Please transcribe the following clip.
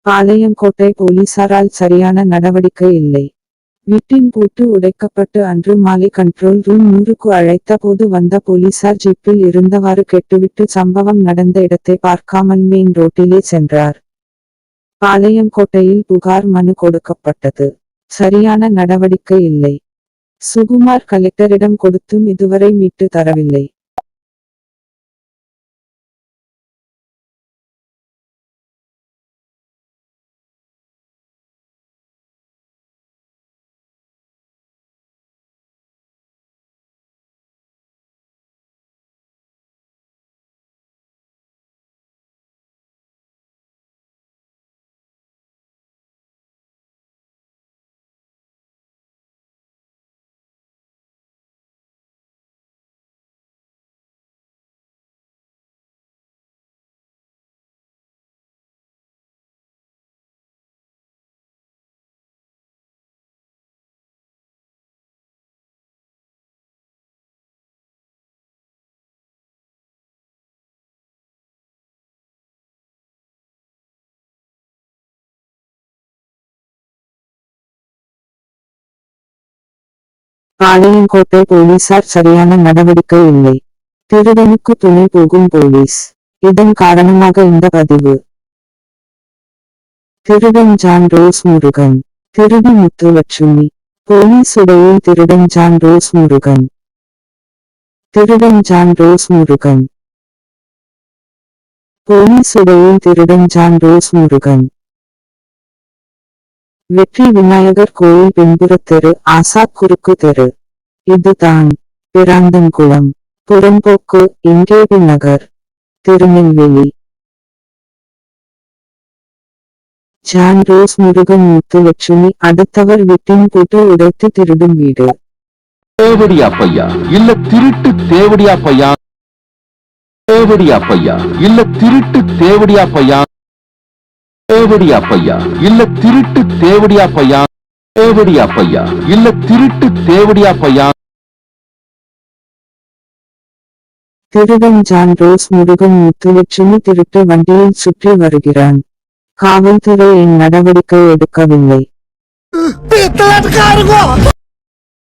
பாளையங்கோட்டை போலீசாரால் சரியான நடவடிக்கை இல்லை. வீட்டின் பூட்டு உடைக்கப்பட்டு அன்று மாலை கண்ட்ரோல் ரூம் 100க்கு அழைத்த போது வந்த போலீசார் ஜீப்பில் இருந்தவாறு கெட்டுவிட்டு சம்பவம் நடந்த இடத்தை பார்க்காமல் மெயின் ரோட்டிலே சென்றார். பாளையங்கோட்டையில் புகார் மனு கொடுக்கப்பட்டது. சரியான நடவடிக்கை இல்லை. சுகுமார் கலெக்டரிடம் கொடுத்தும் இதுவரை மீட்டு தரவில்லை. பாளையங்கோட்டை போலீசார் சரியான நடவடிக்கை இல்லை. திருடனுக்கு துணை போகும் போலீஸ். இதன் காரணமாக இந்த பதிவு. திருடன் ஜான் ரோஸ் முருகன். திருடி முத்துலட்சுமி. போலீஸ் உடையில் திருடன் ஜான் ரோஸ் முருகன். திருடன் ஜான் ரோஸ் முருகன். போலீஸ் உடையில் திருடன் ஜான் ரோஸ் முருகன். வெற்றி விநாயகர் கோயில் பின்புறத்தெரு, ஆசாத் குறுக்கு தெரு. இதுதான் பிராந்தன்குளம். புறம்போக்கு, இங்கேபி நகர், திருநெல்வேலி. John Rose Murugan Muthulakshmi. அடுத்தவர் வீட்டின் பூட்டு உடைத்து திருடும் வீடு. தேவடியா பையா இல்ல திருட்டு தேவடியா பையா? தேவடியா பையா இல்ல திருட்டு தேவடியா பையா? தேவடியா பையா இல்ல திருட்டு தேவடியா பையா? தேவடியா பையா இல்ல திருட்டு தேவடியா பையா? திருடன் ஜான் ரோஸ் முருகன் முத்துலட்சுமி திருட்டு வண்டியில் சுற்றி வருகிறான். காவல்துறை நடவடிக்கை எடுக்கவில்லை.